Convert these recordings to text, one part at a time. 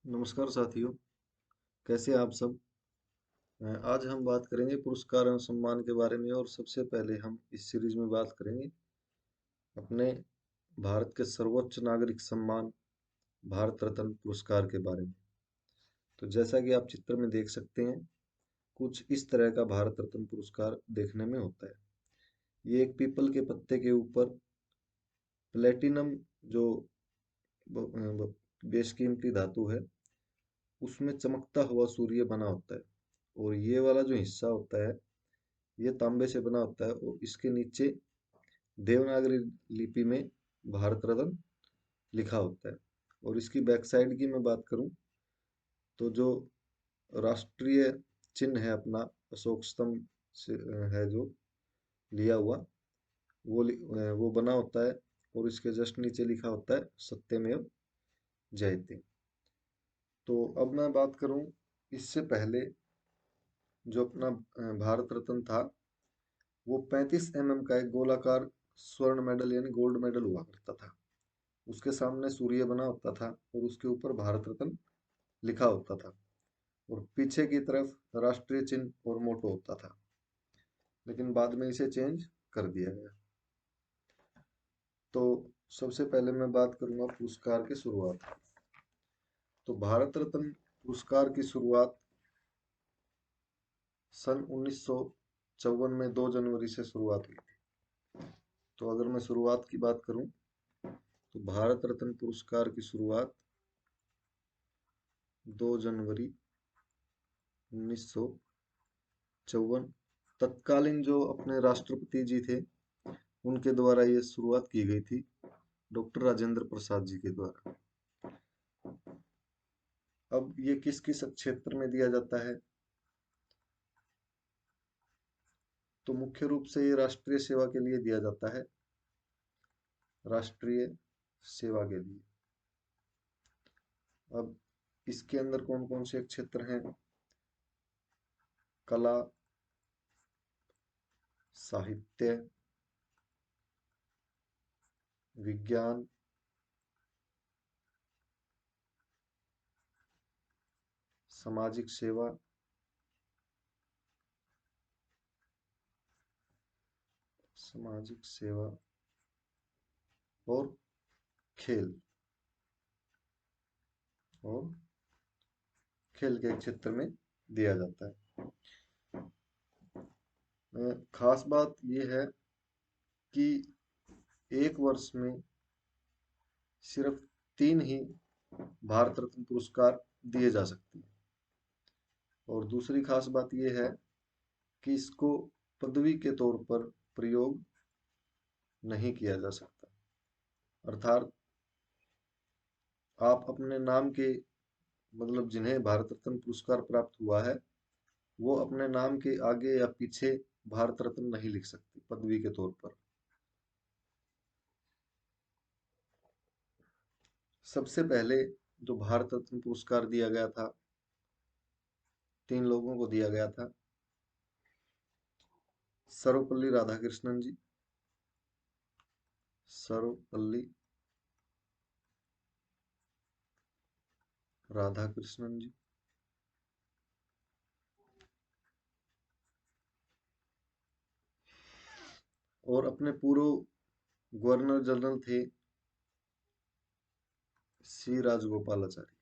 नमस्कार साथियों, कैसे हैं आप सब। आज हम बात करेंगे पुरस्कार एवं सम्मान के बारे में। और सबसे पहले हम इस सीरीज में बात करेंगे अपने भारत के सर्वोच्च नागरिक सम्मान भारत रत्न पुरस्कार के बारे में। तो जैसा कि आप चित्र में देख सकते हैं, कुछ इस तरह का भारत रत्न पुरस्कार देखने में होता है। ये एक पीपल के पत्ते के ऊपर प्लेटिनम जो बेशकीमती धातु है, उसमें चमकता हुआ सूर्य बना होता है। और ये वाला जो हिस्सा होता है, ये तांबे से बना होता है। और इसके नीचे देवनागरी लिपि में भारत रत्न लिखा होता है। और इसकी बैक साइड की मैं बात करूं तो जो राष्ट्रीय चिन्ह है अपना, अशोक स्तंभ से है जो लिया हुआ, वो बना होता है। और इसके जस्ट नीचे लिखा होता है सत्यमेव जयते। तो अब मैं बात करूं, इससे पहले जो अपना भारत रत्न था, वो 35 mm का एक गोलाकार स्वर्ण मेडल यानी गोल्ड मेडल हुआ करता था। उसके सामने सूर्य बना होता था और उसके ऊपर भारत रत्न लिखा होता था। और पीछे की तरफ राष्ट्रीय चिन्ह और मोटो होता था। लेकिन बाद में इसे चेंज कर दिया गया। तो सबसे पहले मैं बात करूंगा पुरस्कार की शुरुआत। तो भारत रत्न पुरस्कार की शुरुआत सन 1954 में 2 जनवरी से शुरुआत हुई थी। तो अगर मैं शुरुआत की बात करूं, तो भारत रत्न पुरस्कार की शुरुआत 2 जनवरी 1954 तत्कालीन जो अपने राष्ट्रपति जी थे, उनके द्वारा ये शुरुआत की गई थी, डॉक्टर राजेंद्र प्रसाद जी के द्वारा। अब ये किस किस क्षेत्र में दिया जाता है, तो मुख्य रूप से ये राष्ट्रीय सेवा के लिए दिया जाता है। राष्ट्रीय सेवा के लिए। अब इसके अंदर कौन कौन से क्षेत्र हैं? कला, साहित्य, विज्ञान, सामाजिक सेवा, सामाजिक सेवा और खेल, और खेल के क्षेत्र में दिया जाता है। खास बात यह है कि एक वर्ष में सिर्फ 3 ही भारत रत्न पुरस्कार दिए जा सकते हैं। और दूसरी खास बात यह है कि इसको पदवी के तौर पर प्रयोग नहीं किया जा सकता। अर्थात आप अपने नाम के, मतलब जिन्हें भारत रत्न पुरस्कार प्राप्त हुआ है, वो अपने नाम के आगे या पीछे भारत रत्न नहीं लिख सकते पदवी के तौर पर। सबसे पहले जो भारत रत्न पुरस्कार दिया गया था, 3 लोगों को दिया गया था। सर्वपल्ली राधाकृष्णन जी, सर्वपल्ली राधाकृष्णन जी। और अपने पूर्व गवर्नर जनरल थे सी राजगोपालाचारी,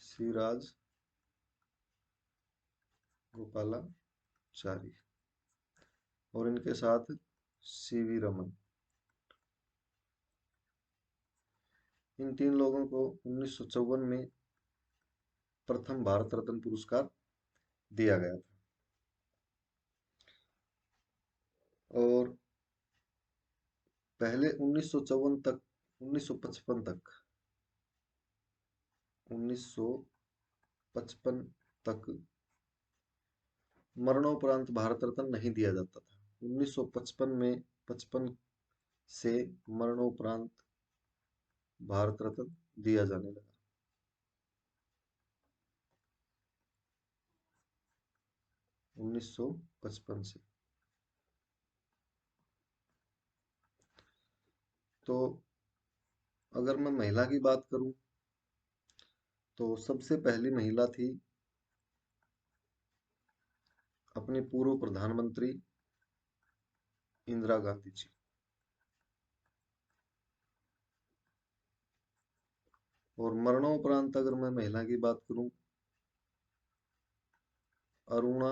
सी राज गोपालाचारी। और इनके साथ सीवी रमन। इन 3 लोगों को 1954 में प्रथम भारत रत्न पुरस्कार दिया गया था। और पहले 1954 तक, 1955 तक, 1955 तक मरणोपरांत भारत रत्न नहीं दिया जाता था। 1955 में, 55 से मरणोपरांत भारत रत्न दिया जाने लगा। 1955 से। तो अगर मैं महिला की बात करूं, तो सबसे पहली महिला थी अपनी पूर्व प्रधानमंत्री इंदिरा गांधी जी। और मरणोपरांत अगर मैं महिला की बात करूं, अरुणा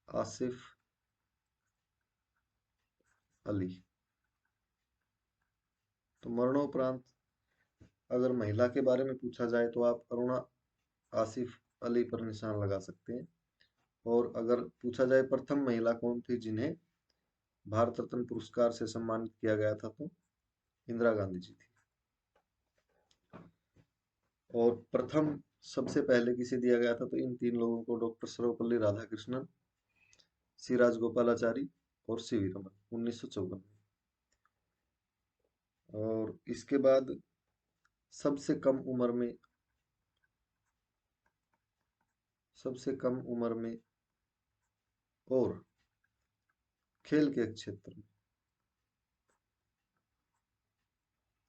आसिफ अली। तो मरणोपरांत अगर महिला के बारे में पूछा जाए तो आप अरुणा आसिफ अली पर निशान लगा सकते हैं। और अगर पूछा जाए प्रथम महिला कौन थी जिन्हें भारत रत्न पुरस्कार से सम्मानित किया गया था, तो इंदिरा गांधी जी थी। और प्रथम सबसे पहले किसे दिया गया था, तो इन तीन लोगों को डॉक्टर सर्वपल्ली राधाकृष्णन, सी राजगोपालाचारी और सी वी रमन, 1954 में। और इसके बाद सबसे कम उम्र में सबसे कम उम्र में और खेल के क्षेत्र में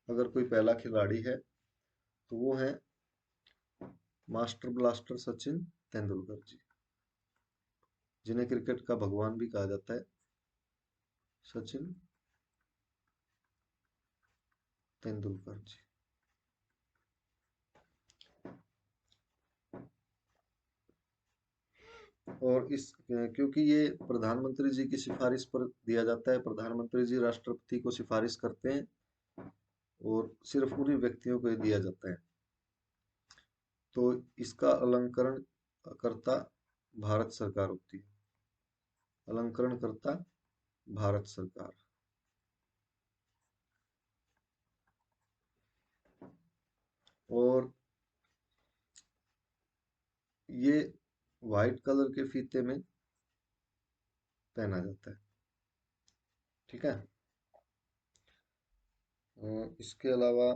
अगर कोई पहला खिलाड़ी है तो वो है मास्टर ब्लास्टर सचिन तेंदुलकर जी, जिन्हें क्रिकेट का भगवान भी कहा जाता है, सचिन तेंदुलकर जी। और इस क्योंकि ये प्रधानमंत्री जी की सिफारिश पर दिया जाता है, प्रधानमंत्री जी राष्ट्रपति को सिफारिश करते हैं और सिर्फ उन्हीं व्यक्तियों को दिया जाता है। तो इसका अलंकरण करता भारत सरकार होती है, अलंकरण करता भारत सरकार। और ये व्हाइट कलर के फीते में पहना जाता है, ठीक है। इसके अलावा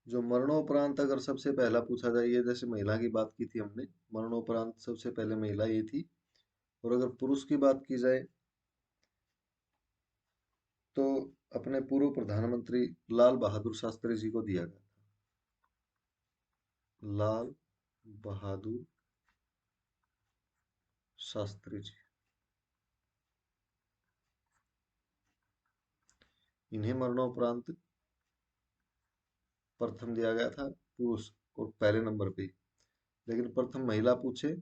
जो मरणोपरांत अगर सबसे पहला पूछा जाए, ये जैसे महिला की बात की थी हमने, मरणोपरांत सबसे पहले महिला ये थी। और अगर पुरुष की बात की जाए तो अपने पूर्व प्रधानमंत्री लाल बहादुर शास्त्री जी को दिया गया। लाल बहादुर शास्त्री जी, इन्हें मरणोपरांत प्रथम दिया गया था, पुरुष और पहले नंबर पे। लेकिन प्रथम महिला पूछे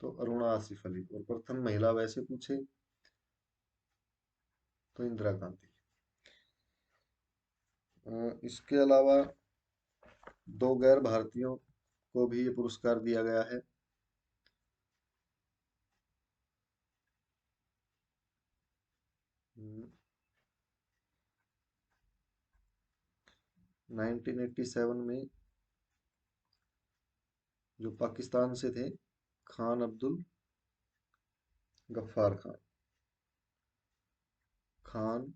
तो अरुणा आसिफ अली, और प्रथम महिला वैसे पूछे तो इंदिरा गांधी। इसके अलावा दो गैर भारतीयों को भी ये पुरस्कार दिया गया है। हम्म, 1987 में जो पाकिस्तान से थे, खान अब्दुल गफ्फार खान, खान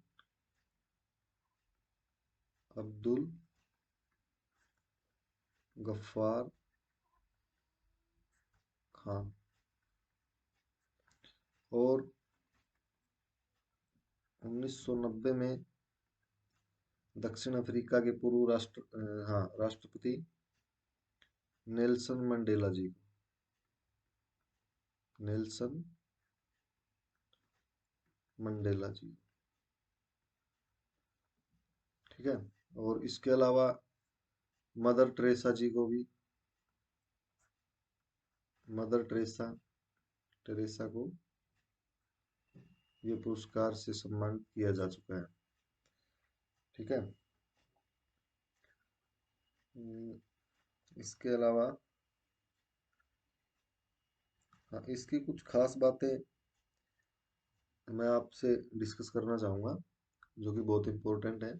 अब्दुल गफ्फार खान। और 1990 में दक्षिण अफ्रीका के पूर्व राष्ट्रपति नेल्सन मंडेला जी को, नेल्सन मंडेला जी, ठीक है। और इसके अलावा मदर टेरेसा जी को भी, मदर टेरेसा टेरेसा को ये पुरस्कार से सम्मानित किया जा चुका है, ठीक है। इसके अलावा हाँ, इसकी कुछ खास बातें मैं आपसे डिस्कस करना चाहूँगा जो कि बहुत इम्पोर्टेंट है।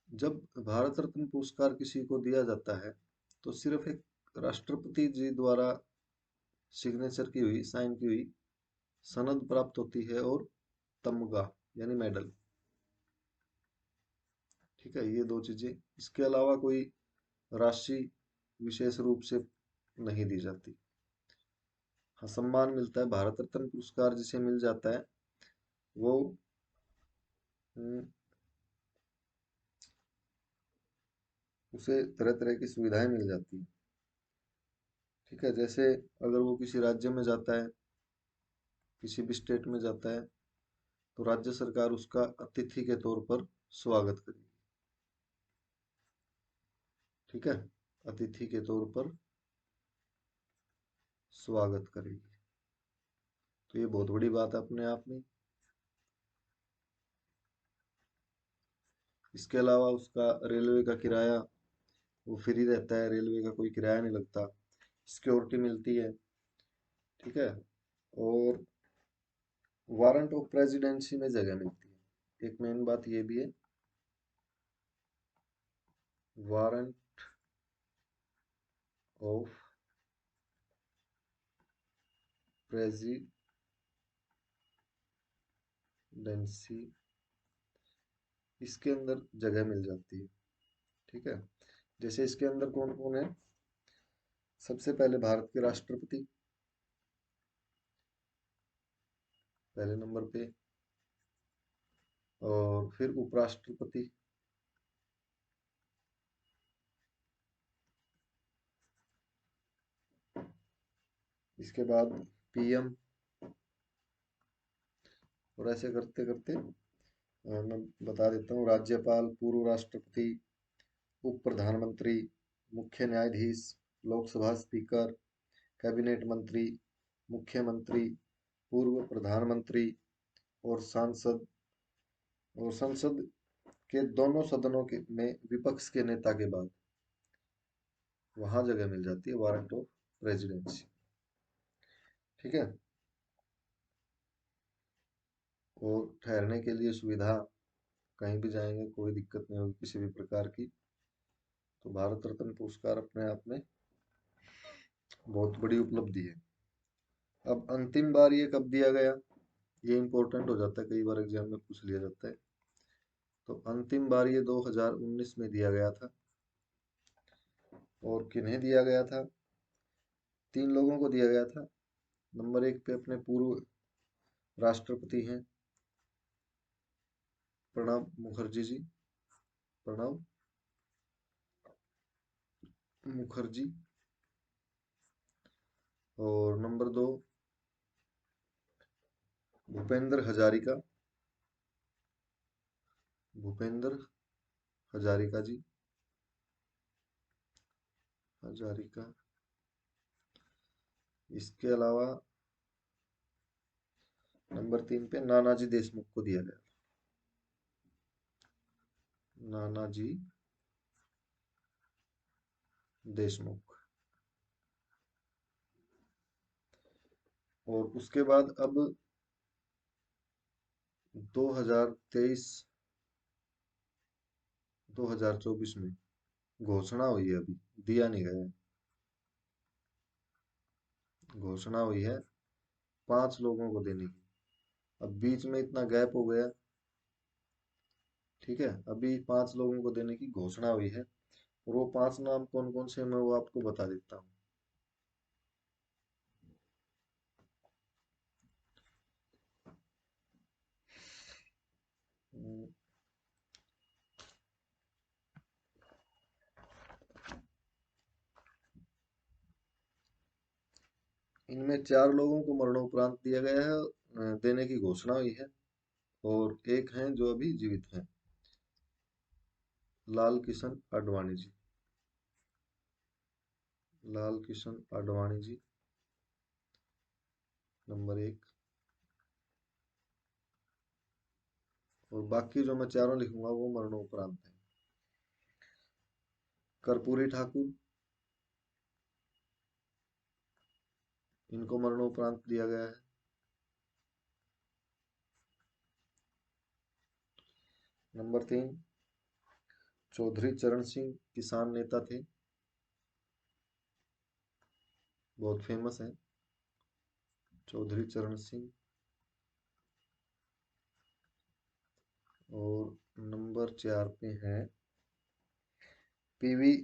जब भारत रत्न पुरस्कार किसी को दिया जाता है तो सिर्फ एक राष्ट्रपति जी द्वारा सिग्नेचर की हुई, साइन की हुई सनद प्राप्त होती है और तमगा यानी मेडल, ठीक है। ये दो चीजें, इसके अलावा कोई राशि विशेष रूप से नहीं दी जाती। हाँ, सम्मान मिलता है, भारत रत्न पुरस्कार जिसे मिल जाता है वो हम्म, उसे तरह तरह की सुविधाएं मिल जाती है। ठीक है, जैसे अगर वो किसी राज्य में जाता है, किसी भी स्टेट में जाता है, तो राज्य सरकार उसका अतिथि के तौर पर स्वागत करेगी। ठीक है, अतिथि के तौर पर स्वागत करेगी। तो ये बहुत बड़ी बात है अपने आप में। इसके अलावा उसका रेलवे का किराया वो फ्री रहता है, रेलवे का कोई किराया नहीं लगता, सिक्योरिटी मिलती है। ठीक है, और वारंट ऑफ प्रेसिडेंसी में जगह मिलती है। एक मेन बात ये भी है, वारंट ऑफ प्रेसिडेंसी, इसके अंदर जगह मिल जाती है। ठीक है, जैसे इसके अंदर कौन कौन है? सबसे पहले भारत के राष्ट्रपति पहले नंबर पे, और फिर उपराष्ट्रपति, इसके बाद पीएम, और ऐसे करते करते मैं बता देता हूँ, राज्यपाल, पूर्व राष्ट्रपति, उप प्रधानमंत्री, मुख्य न्यायाधीश, लोकसभा स्पीकर, कैबिनेट मंत्री, मुख्यमंत्री, पूर्व प्रधानमंत्री, और सांसद, और संसद के दोनों सदनों के में विपक्ष के नेता के बाद वहां जगह मिल जाती है वारंट ऑफ प्रेसिडेंसी। ठीक है, और ठहरने के लिए सुविधा, कहीं भी जाएंगे कोई दिक्कत नहीं होगी किसी भी प्रकार की। तो भारत रत्न पुरस्कार अपने आप में बहुत बड़ी उपलब्धि है। अब अंतिम बार ये कब दिया गया, ये इंपॉर्टेंट हो जाता है, कई बार एग्जाम में पूछ लिया जाता है। तो अंतिम बार ये 2019 में दिया गया था। और किन्हें दिया गया था? तीन लोगों को दिया गया था। नंबर एक पे अपने पूर्व राष्ट्रपति हैं प्रणब मुखर्जी जी, प्रणब मुखर्जी। और नंबर दो, भूपेंद्र हजारिका, भूपेंद्र हजारिका जी, हजारिका। इसके अलावा नंबर तीन पे नानाजी देशमुख को दिया गया, नानाजी देशमुख। और उसके बाद अब 2023 2024 में घोषणा हुई है, अभी दिया नहीं गया है, घोषणा हुई है 5 लोगों को देने की। अब बीच में इतना गैप हो गया। ठीक है, अभी 5 लोगों को देने की घोषणा हुई है, और वो 5 नाम कौन कौन से मैं वो आपको बता देता हूँ। हम्म, इनमें 4 लोगों को मरणोपरांत दिया गया है, देने की घोषणा हुई है, और एक हैं जो अभी जीवित हैं, लाल किशन आडवाणी जी, लाल किशन आडवाणी जी नंबर एक। और बाकी जो मैं चारों लिखूंगा वो मरणोपरांत है। कर्पूरी ठाकुर, इनको मरणोपरांत दिया गया है। नंबर तीन, चौधरी चरण सिंह, किसान नेता थे, बहुत फेमस है, चौधरी चरण सिंह। और नंबर 4 पे है PV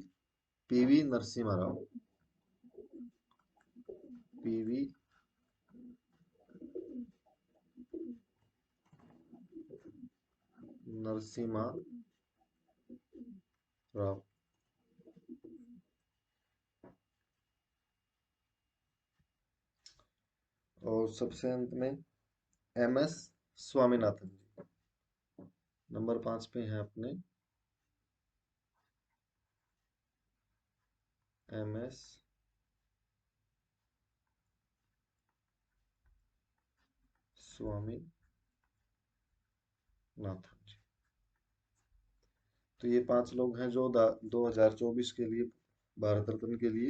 PV Narasimha Rao, PV Narasimha Rao. और सबसे अंत में MS स्वामीनाथन जी। नंबर 5 पे हैं अपने MS स्वामीनाथन जी। तो ये 5 लोग हैं जो 2024 के लिए भारत रत्न के लिए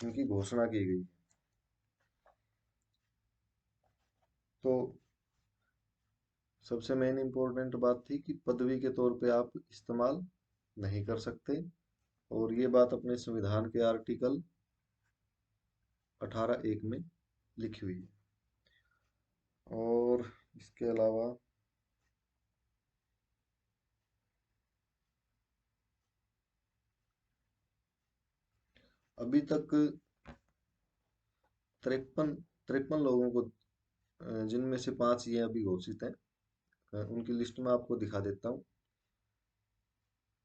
इनकी घोषणा की गई। तो सबसे मेन इम्पोर्टेंट बात थी कि पदवी के तौर पे आप इस्तेमाल नहीं कर सकते, और ये बात अपने संविधान के आर्टिकल 18(1) में लिखी हुई है। और इसके अलावा अभी तक 53 लोगों को, जिनमें से 5 ये अभी घोषित हैं, उनकी लिस्ट में आपको दिखा देता हूँ,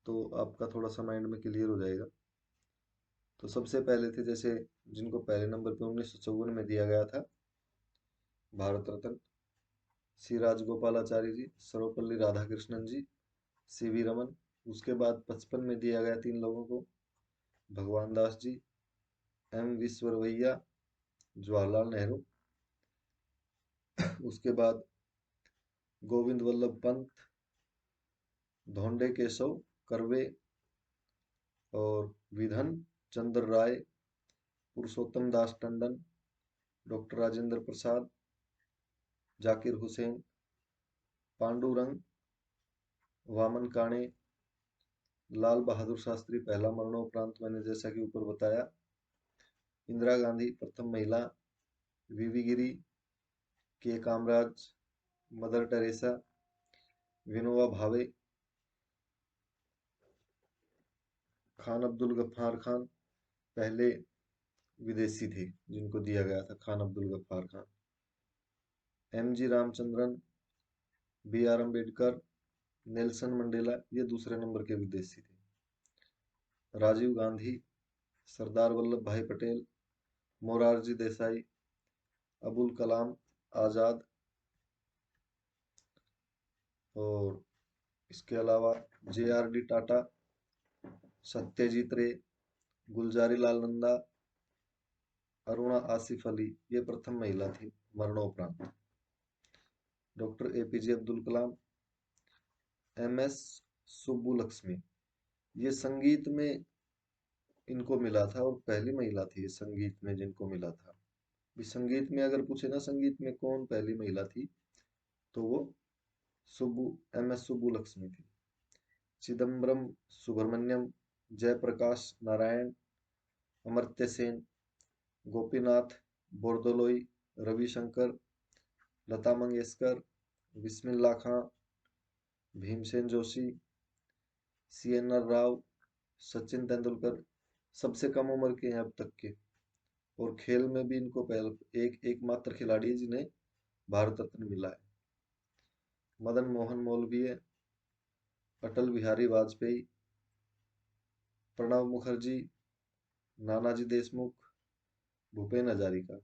तो आपका थोड़ा सा माइंड में क्लियर हो जाएगा। तो सबसे पहले थे, जैसे जिनको पहले नंबर पे 1954 में दिया गया था भारत रत्न, श्री राजगोपालाचारी जी, सर्वपल्ली राधाकृष्णन जी, CV रमन। उसके बाद 55 में दिया गया 3 लोगों को, भगवान दास जी, M विश्वेश्वरैया, जवाहरलाल नेहरू। उसके बाद गोविंद वल्लभ पंत, धोंडे केशव कर्वे, और विधन चंद्र राय, पुरुषोत्तम दास टंडन, डॉक्टर राजेंद्र प्रसाद, जाकिर हुसैन, पांडुरंग, वामन काणे, लाल बहादुर शास्त्री पहला मरणोपरांत, मैंने जैसा कि ऊपर बताया, इंदिरा गांधी प्रथम महिला, VV गिरी, के कामराज, मदर टेरेसा, विनोबा भावे, खान अब्दुल गफ्फार खान, पहले विदेशी थे जिनको दिया गया था, Khan Abdul Ghaffar Khan, MG Ramachandran, BR Ambedkar, Nelson Mandela, ये दूसरे नंबर के विदेशी थे, राजीव गांधी, सरदार वल्लभ भाई पटेल, मोरारजी देसाई, अबुल कलाम आजाद, और इसके अलावा JRD टाटा, सत्यजीत रे, गुलजारी लाल नंदा, अरुणा आसिफ अली, ये प्रथम महिला थी मरणोपरांत, doctor APJ Abdul Kalam, MS Subbulakshmi, ये संगीत में इनको मिला था, और पहली महिला थी संगीत में जिनको मिला था। संगीत में अगर पूछे ना, संगीत में कौन पहली महिला थी, तो वो सुब्बू MS सुब्बुलक्ष्मी थी। चिदम्बरम सुब्रमण्यम, जयप्रकाश नारायण, अमर्त्य सेन, गोपीनाथ बोरदोलोई, रविशंकर, लता मंगेशकर, बिस्मिल्लाह खां, भीमसेन जोशी, CNR राव, सचिन तेंदुलकर, सबसे कम उम्र के हैं अब तक के। और खेल में भी इनको पहले एकमात्र खिलाड़ी है जिन्हें भारत रत्न मिला है। मदन मोहन मालवीय, अटल बिहारी वाजपेयी, प्रणब मुखर्जी, नानाजी देशमुख, भूपेन हजारिका,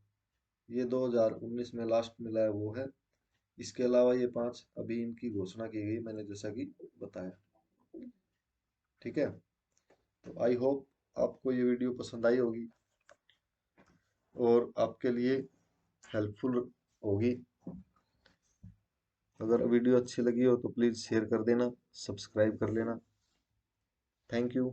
ये 2019 में लास्ट मिला है वो है। इसके अलावा ये 5 अभी इनकी घोषणा की गई, मैंने जैसा कि बताया। ठीक है, तो आई होप आपको ये वीडियो पसंद आई होगी और आपके लिए हेल्पफुल होगी। अगर वीडियो अच्छी लगी हो तो प्लीज़ शेयर कर देना, सब्सक्राइब कर लेना। Thank you.